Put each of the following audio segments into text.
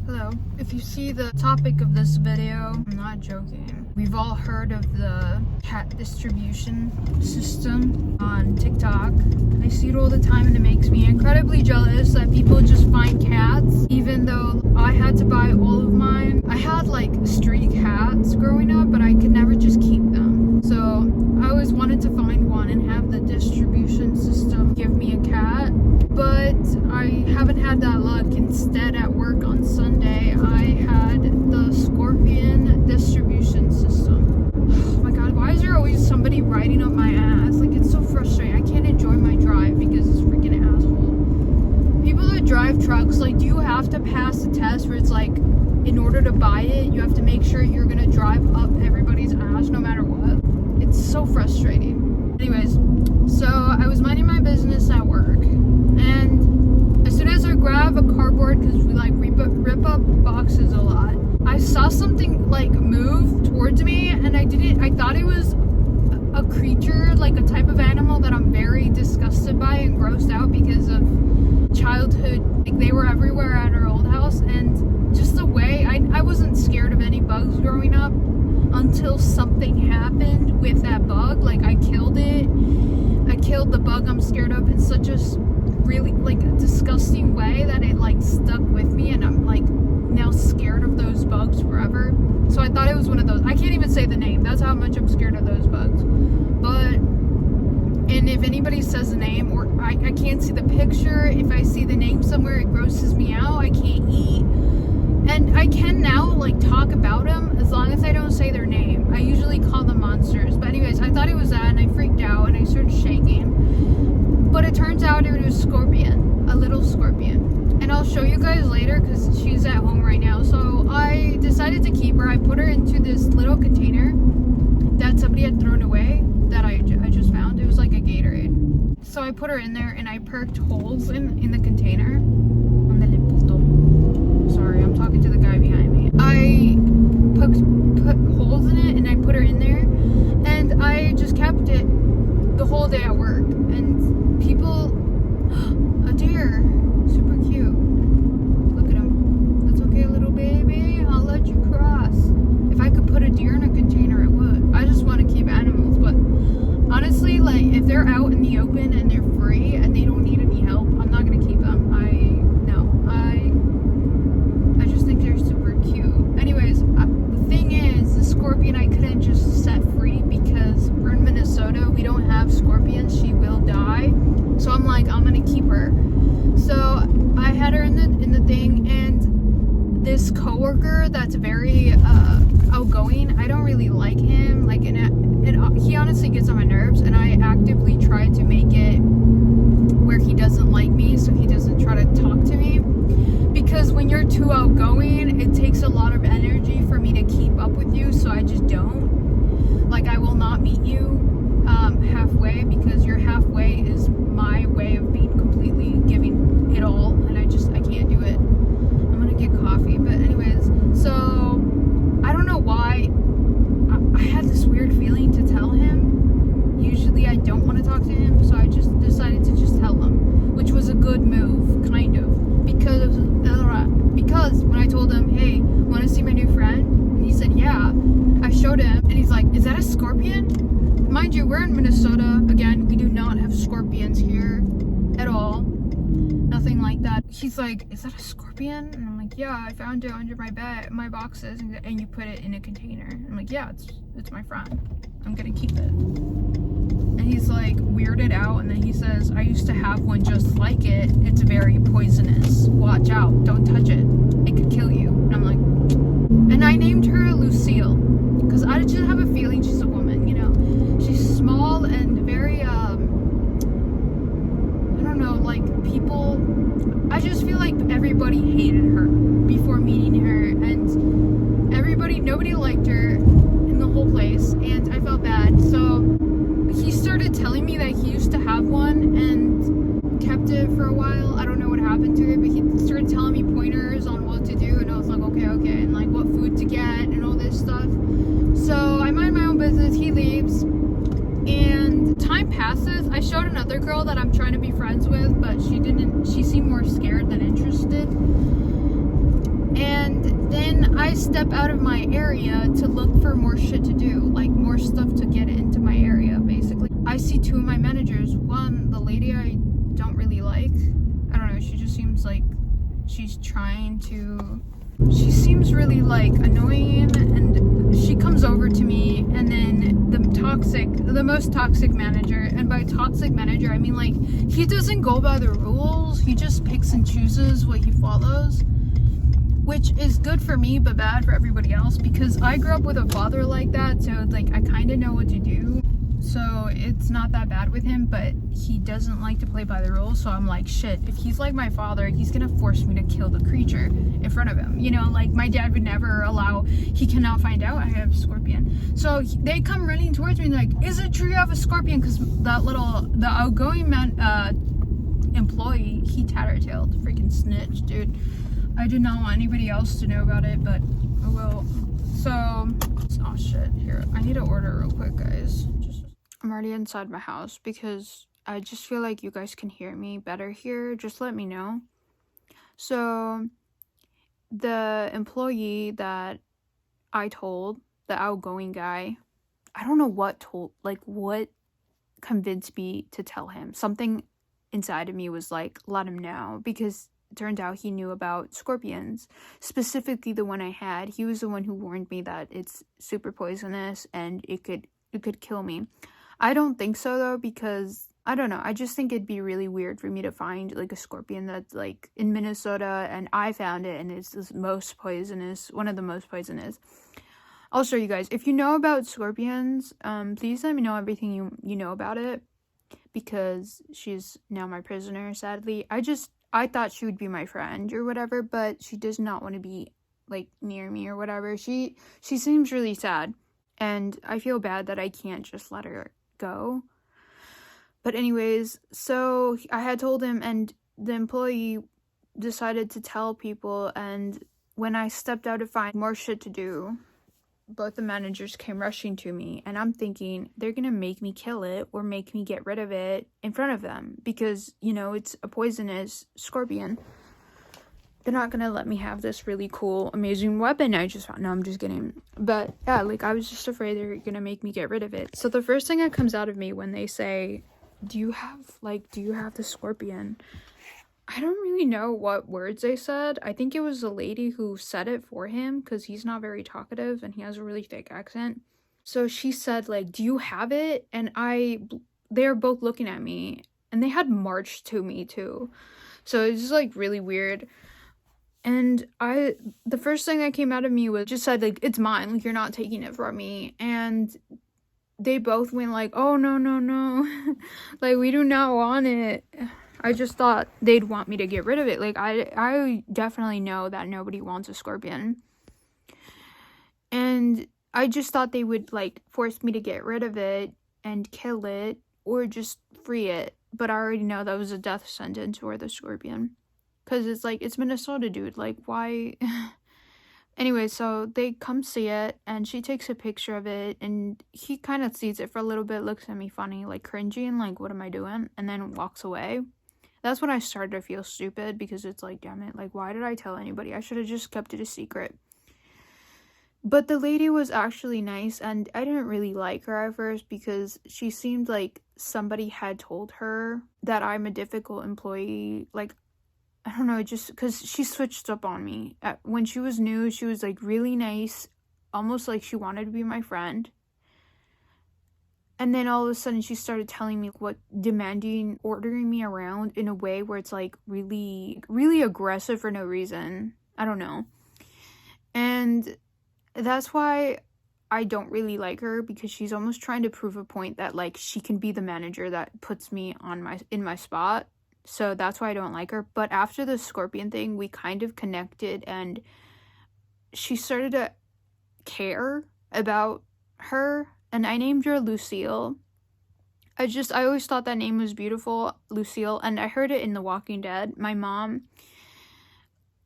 Hello. If you see the topic of this video, I'm not joking. We've all heard of the cat distribution system on TikTok. I see it all the time and it makes me incredibly jealous that people just find cats, even though I had to buy all of mine. I had like stray cats growing up, but I could never just keep them. So I always wanted to find one and have the distribution system give me a cat, but I haven't had that luck. Instead, at work on Sunday, I had the Scorpion distribution system. Oh my god, why is there always somebody riding up my ass? Like, it's so frustrating. I can't enjoy my drive because this freaking asshole. People that drive trucks, like, do you have to pass a test where it's like, in order to buy it, you have to make sure you're gonna drive up everybody's ass no matter what? It's so frustrating. Anyways, so I was minding my business at work, and as soon as I grab a cardboard, because we like rip up boxes a lot, I saw something like move towards me, and I thought it was a creature, like a type of animal that I'm very disgusted by and grossed out because of childhood. Like, they were everywhere at our old house, and just the way I wasn't scared of any bugs growing up until something happened with that bug. Like, I killed it. I killed the bug I'm scared of in such a really like a disgusting way that it like stuck with me, and I'm like now scared of those bugs forever. So I thought it was one of those. I can't even say the name. That's how much I'm scared of those bugs. But, and if anybody says the name, or I can't see the picture, if I see the name somewhere, it grosses me out. I can't eat. And I can now like talk about them as long as I don't say their name. I usually call them monsters. But anyways, I thought it was that, and I freaked out and I started shaking. But it turns out it was Scorpion, a little scorpion. And I'll show you guys later because she's at home right now. So I decided to keep her. I put her into this little container that somebody had thrown away that I just found. It was like a Gatorade. So I put her in there and I perked holes in the container. Sorry, I'm talking to the guy behind me. I put holes in it and I put her in there, and I just kept it the whole day at work. And people, a deer, super cute. Look at him. That's okay, little baby. I'll let you cross. If I could put a deer in a container, I would. I just want to keep animals, but honestly, like, if they're out in the open and they're free and they don't need any help, I'm not gonna keep them. I just think they're super cute. Anyways, the thing is, the scorpion I couldn't just set free because we're in Minnesota. We don't have scorpions. She will die. So I'm like, I'm gonna keep her. So I had her in the thing, and this coworker that's very outgoing, I don't really like him. Like, and he honestly gets on my nerves, and I actively try to make it where he doesn't like me, so he doesn't try to talk to me. Because when you're too outgoing, it takes a lot of energy for me to keep up with you, so I just don't. Like, I will not meet you halfway, because your halfway is my way of being completely giving it all, and I can't do it. I'm gonna get coffee, but anyways, so I don't know why I had this weird feeling to tell him. Usually I don't want to talk to him, so I just decided to just tell him, which was a good move, kind of, because when I told him, hey, want to see my new friend? And he said, yeah. I showed him, and he's like, is that a scorpion? Mind you, we're in Minnesota. Again, we do not have scorpions here at all. Nothing like that. He's like, is that a scorpion? And I'm like, yeah, I found it under my boxes, and you put it in a container. I'm like, yeah, it's my friend. I'm gonna keep it. And he's like weirded out, and then he says, I used to have one just like it. It's very poisonous. Watch out. Don't touch it. It could kill you. And I'm like, and I named her Lucille because I just have a feeling she's a woman, you know. She's small and very, I don't know, like, people, I just feel like everybody hated her before meeting her, and nobody liked her in the whole place, and I felt bad. So he started telling me that he used to have one and kept it for a while. I don't know what happened to it, but he started telling me pointers on what to do, and I was like, okay, and like what food to get and all this stuff. So I mind my own business. He leaves, and time passes. I showed another girl that I'm trying to be friends with, but she seemed more scared than interested. And I step out of my area to look for more shit to do, like more stuff to get into my area, basically. I see two of my managers. One, the lady I don't really like. I don't know, she just seems like she's trying to... She seems really like annoying, and she comes over to me, and then the most toxic manager, and by toxic manager I mean like he doesn't go by the rules, he just picks and chooses what he follows, which is good for me but bad for everybody else, because I grew up with a father like that, so like I kind of know what to do. So it's not that bad with him, but he doesn't like to play by the rules. So I'm like, shit, if he's like my father, he's gonna force me to kill the creature in front of him. You know, like my dad would never allow, he cannot find out I have a scorpion. So they come running towards me like, is it true you have a scorpion? Because the outgoing employee, he tattertailed, freaking snitch, dude. I did not want anybody else to know about it, but I will. So, oh shit, here, I need to order real quick, guys. I'm already inside my house because I just feel like you guys can hear me better here. Just let me know. So the employee that I told, the outgoing guy, I don't know what what convinced me to tell him. Something inside of me was like, let him know, because it turned out he knew about scorpions, specifically the one I had. He was the one who warned me that it's super poisonous and it could kill me. I don't think so though, because I don't know, I just think it'd be really weird for me to find like a scorpion that's like in Minnesota and I found it and it's the most poisonous, one of the most poisonous. I'll show you guys. If you know about scorpions, please let me know everything you know about it, because she's now my prisoner, sadly. I thought she would be my friend or whatever, but she does not want to be like near me or whatever. She seems really sad, and I feel bad that I can't just let her go. But anyways, so I had told him, and the employee decided to tell people, and when I stepped out to find more shit to do, both the managers came rushing to me, and I'm thinking they're gonna make me kill it or make me get rid of it in front of them, because, you know, it's a poisonous scorpion. They're not gonna let me have this really cool, amazing weapon I just found. No, I'm just kidding. But yeah, like I was just afraid they're gonna make me get rid of it. So the first thing that comes out of me when they say, do you have the scorpion? I don't really know what words they said. I think it was the lady who said it for him, because he's not very talkative and he has a really thick accent. So she said like, do you have it? And they're both looking at me, and they had marched to me too. So it's just like really weird. And the first thing that came out of me was just said like, it's mine, like you're not taking it from me. And they both went like, oh no like we do not want it. I just thought they'd want me to get rid of it. Like I definitely know that nobody wants a scorpion, and I just thought they would like force me to get rid of it and kill it or just free it. But I already know that was a death sentence for the scorpion. Because it's like, it's Minnesota, dude. Like, why? Anyway, so they come see it, and she takes a picture of it, and he kind of sees it for a little bit, looks at me funny, like cringing, like, what am I doing? And then walks away. That's when I started to feel stupid, because it's like, damn it, like, why did I tell anybody? I should have just kept it a secret. But the lady was actually nice, and I didn't really like her at first, because she seemed like somebody had told her that I'm a difficult employee. Like, I don't know, just because she switched up on me. When she was new, she was like really nice, almost like she wanted to be my friend. And then all of a sudden she started telling me ordering me around in a way where it's like really, really aggressive for no reason. I don't know. And that's why I don't really like her, because she's almost trying to prove a point that like she can be the manager that puts me in my spot. So that's why I don't like her. But after the scorpion thing, we kind of connected, and she started to care about her, and I named her Lucille. I always thought that name was beautiful, Lucille, and I heard it in The Walking Dead. My mom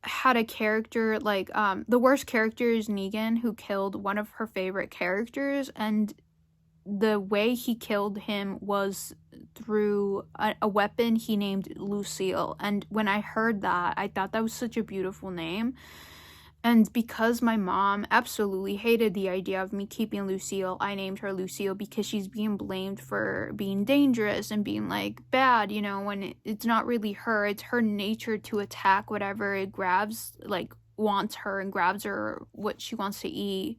had a character, like, the worst character is Negan, who killed one of her favorite characters, and the way he killed him was through a weapon he named Lucille. And when I heard that, I thought that was such a beautiful name. And because my mom absolutely hated the idea of me keeping Lucille, I named her Lucille because she's being blamed for being dangerous and being like bad, you know, when it's not really her. It's her nature to attack whatever it grabs, like wants her and grabs her what she wants to eat.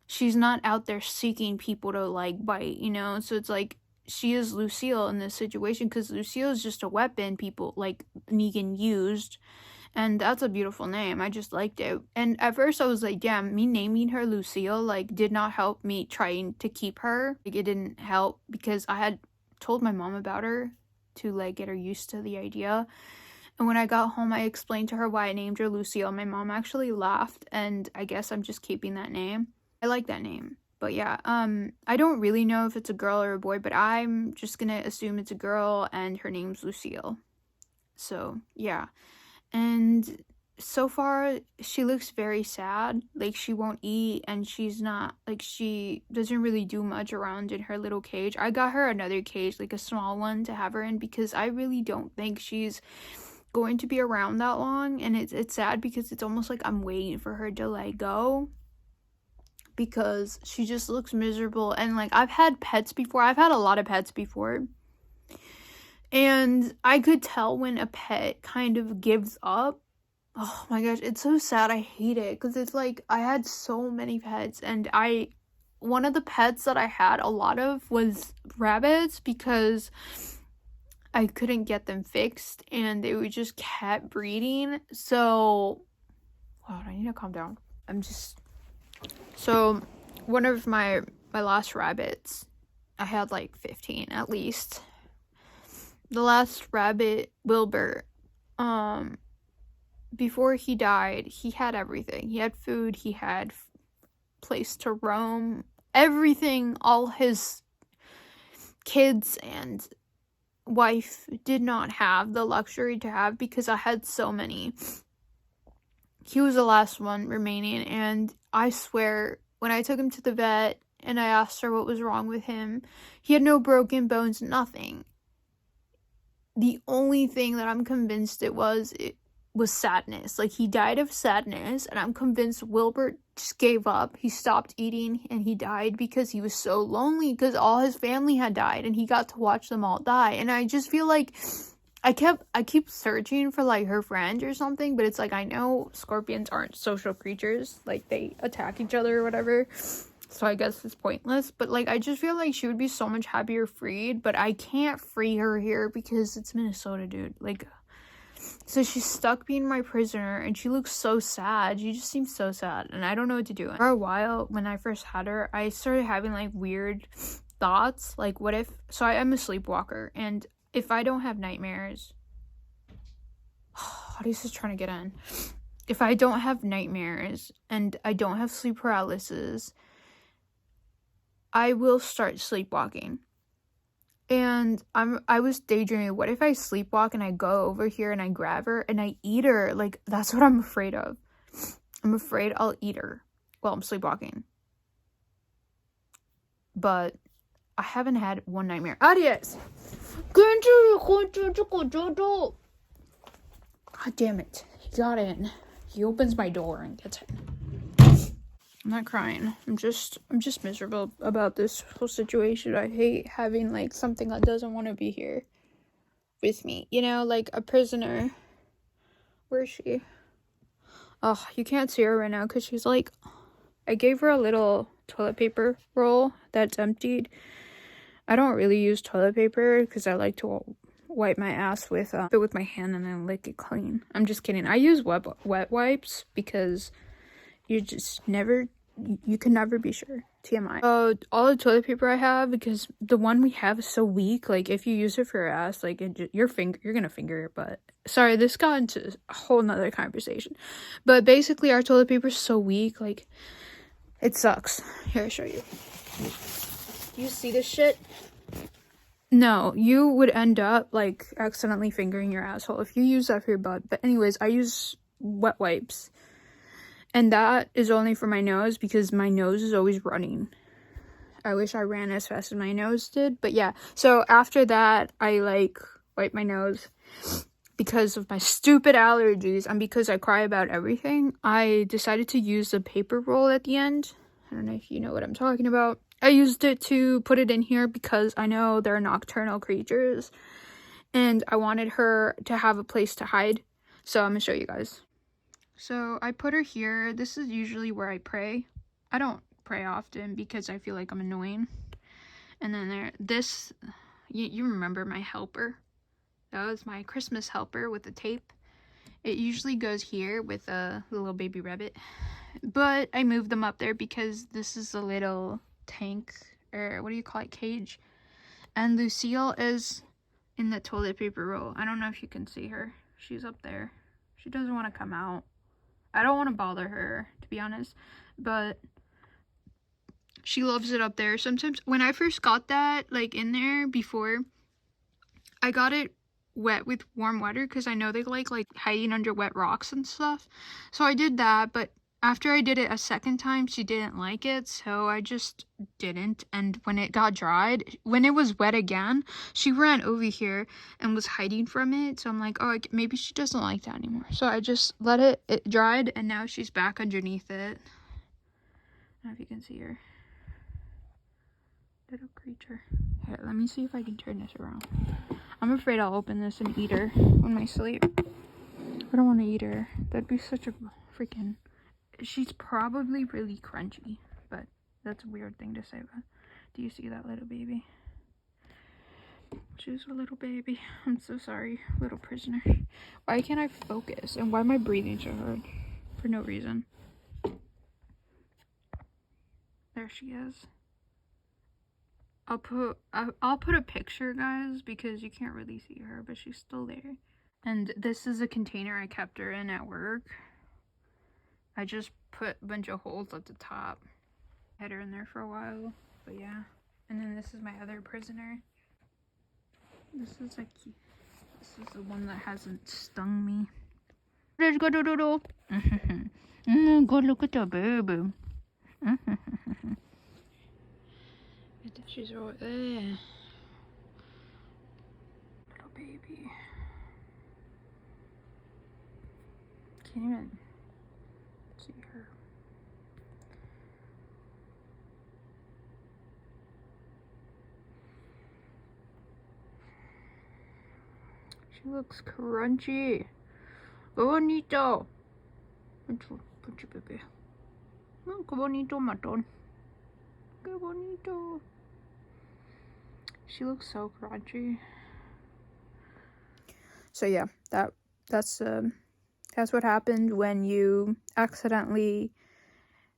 She's not out there seeking people to like bite, you know? So it's like she is Lucille in this situation because Lucille is just a weapon people like Negan used. And that's a beautiful name. I just liked it. And at first I was like, damn, me naming her Lucille, like, did not help me trying to keep her. Like, it didn't help because I had told my mom about her to, like, get her used to the idea. And when I got home, I explained to her why I named her Lucille. My mom actually laughed, and I guess I'm just keeping that name. I like that name. But yeah, I don't really know if it's a girl or a boy, but I'm just gonna assume it's a girl, and her name's Lucille. So, yeah. And so far, she looks very sad. Like, she won't eat, and she's not, like, she doesn't really do much around in her little cage. I got her another cage, like a small one to have her in, because I really don't think she's going to be around that long. And it's sad because it's almost like I'm waiting for her to, like, go, because she just looks miserable. And, like, I've had pets before. I've had a lot of pets before. And I could tell when a pet kind of gives up. Oh my gosh, it's so sad. I hate it because it's like I had so many pets, and one of the pets that I had a lot of was rabbits because I couldn't get them fixed and they would just kept breeding. So, wow, I need to calm down. So one of my last rabbits, I had like 15 at least. The last rabbit, Wilbur, before he died, he had everything. He had food, he had place to roam, everything. All his kids and wife did not have the luxury to have because I had so many. He was the last one remaining, and I swear, when I took him to the vet and I asked her what was wrong with him, he had no broken bones, nothing. The only thing that I'm convinced it was sadness. Like, he died of sadness, and I'm convinced Wilbur just gave up. He stopped eating, and he died because he was so lonely because all his family had died, and he got to watch them all die. And I just feel like I keep searching for, like, her friend or something, but it's like, I know scorpions aren't social creatures. Like, they attack each other or whatever. So I guess it's pointless, but like I just feel like she would be so much happier freed, but I can't free her here because it's Minnesota, dude. Like, so she's stuck being my prisoner, and she looks so sad. She just seems so sad, and I don't know what to do. For a while, when I first had her, I started having like weird thoughts, like what if, so I'm a sleepwalker, and if I don't have nightmares, Audis is trying to get in. If I don't have nightmares, and I don't have sleep paralysis, I will start sleepwalking. And I was daydreaming, what if I sleepwalk and I go over here and I grab her and I eat her? Like, that's what I'm afraid of. I'm afraid I'll eat her while I'm sleepwalking. But I haven't had one nightmare. Adios! God damn it. He got in. He opens my door and gets in. I'm not crying. I'm just miserable about this whole situation. I hate having like something that doesn't want to be here with me. You know, like a prisoner. Where is she? Oh, you can't see her right now because she's like, I gave her a little toilet paper roll that's emptied. I don't really use toilet paper because I like to wipe my ass with my hand and then lick it clean. I'm just kidding. I use wet wipes because you can never be sure. TMI. All the toilet paper I have, because the one we have is so weak, like if you use it for your ass, like you're gonna finger your butt. Sorry, this got into a whole nother conversation. But basically our toilet paper is so weak, like it sucks. Here, I'll show you. You see this shit? No, you would end up like accidentally fingering your asshole if you use that for your butt. But anyways, I use wet wipes. And that is only for my nose because my nose is always running. I wish I ran as fast as my nose did. But yeah, so after that, I like wipe my nose because of my stupid allergies and because I cry about everything, I decided to use the paper roll at the end. I don't know if you know what I'm talking about. I used it to put it in here because I know they're nocturnal creatures and I wanted her to have a place to hide. So I'm gonna show you guys. So I put her here. This is usually where I pray. I don't pray often because I feel like I'm annoying. And then you remember my helper. That was my Christmas helper with the tape. It usually goes here with a little baby rabbit. But I moved them up there because this is a little tank, or what do you call it, cage. And Lucille is in the toilet paper roll. I don't know if you can see her. She's up there. She doesn't want to come out. I don't want to bother her, to be honest. But she loves it up there. Sometimes when I first got that, like in there before, I got it wet with warm water because I know they like hiding under wet rocks and stuff. So I did that, but after I did it a second time, she didn't like it, so I just didn't. And when it got dried, when it was wet again, she ran over here and was hiding from it. So I'm like, oh, maybe she doesn't like that anymore. So I just let it dried, and now she's back underneath it. I don't know if you can see her. Little creature. Here, let me see if I can turn this around. I'm afraid I'll open this and eat her in my sleep. I don't want to eat her. That'd be such a freaking... She's probably really crunchy, but that's a weird thing to say. But do you see that little baby? She's a little baby. I'm so sorry, little prisoner. Why can't I focus? And why am I breathing so hard? For no reason. There she is. I'll put a picture, guys, because you can't really see her, but she's still there. And this is a container I kept her in at work. I just put a bunch of holes at the top. Had her in there for a while, but yeah. And then this is my other prisoner. This is the one that hasn't stung me. Let's go do. Go look at the baby. She's right there. Little baby. Can't even see her. She looks crunchy. Qué bonito. Puchi bebé. Qué bonito, matón. Qué bonito. She looks so crunchy. So yeah, that's what happened when you accidentally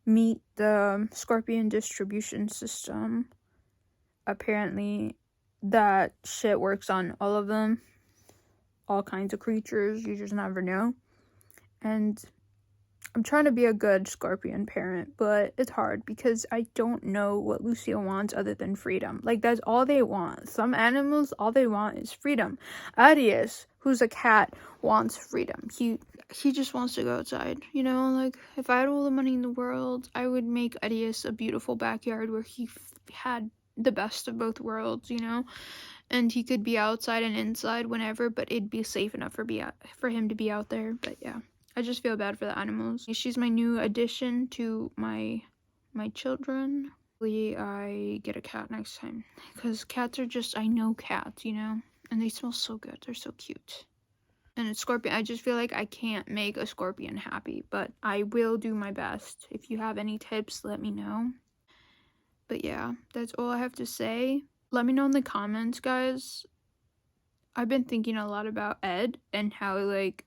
meet the scorpion distribution system. Apparently that shit works on all of them, all kinds of creatures. You just never know. And I'm trying to be a good scorpion parent, but it's hard because I don't know what Lucille wants other than freedom. Like, that's all they want. Some animals, all they want is freedom. Arius, who's a cat, wants freedom. He just wants to go outside, you know? Like, if I had all the money in the world, I would make Arius a beautiful backyard where he had the best of both worlds, you know? And he could be outside and inside whenever, but it'd be safe enough for him to be out there. But yeah. I just feel bad for the animals. She's my new addition to my children. Hopefully I get a cat next time. Because cats are just, I know cats, you know? And they smell so good. They're so cute. And a scorpion, I just feel like I can't make a scorpion happy. But I will do my best. If you have any tips, let me know. But yeah, that's all I have to say. Let me know in the comments, guys. I've been thinking a lot about Ed and how, like,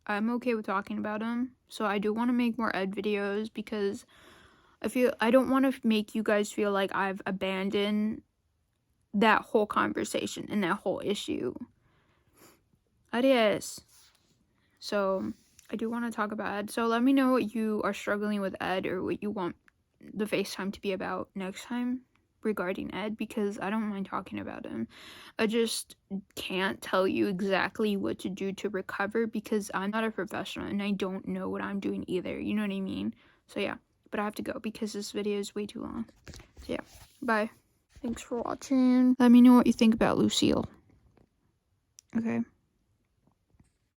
I'm okay with talking about him. So I do want to make more Ed videos because I don't want to make you guys feel like I've abandoned that whole conversation and that whole issue. Adios. So I do want to talk about Ed. So let me know what you are struggling with Ed or what you want the FaceTime to be about next time regarding Ed, because I don't mind talking about him. I just can't tell you exactly what to do to recover because I'm not a professional and I don't know what I'm doing either. You know what I mean? So yeah, but I have to go because this video is way too long. So yeah, bye. Thanks for watching. Let me know what you think about Lucille. Okay.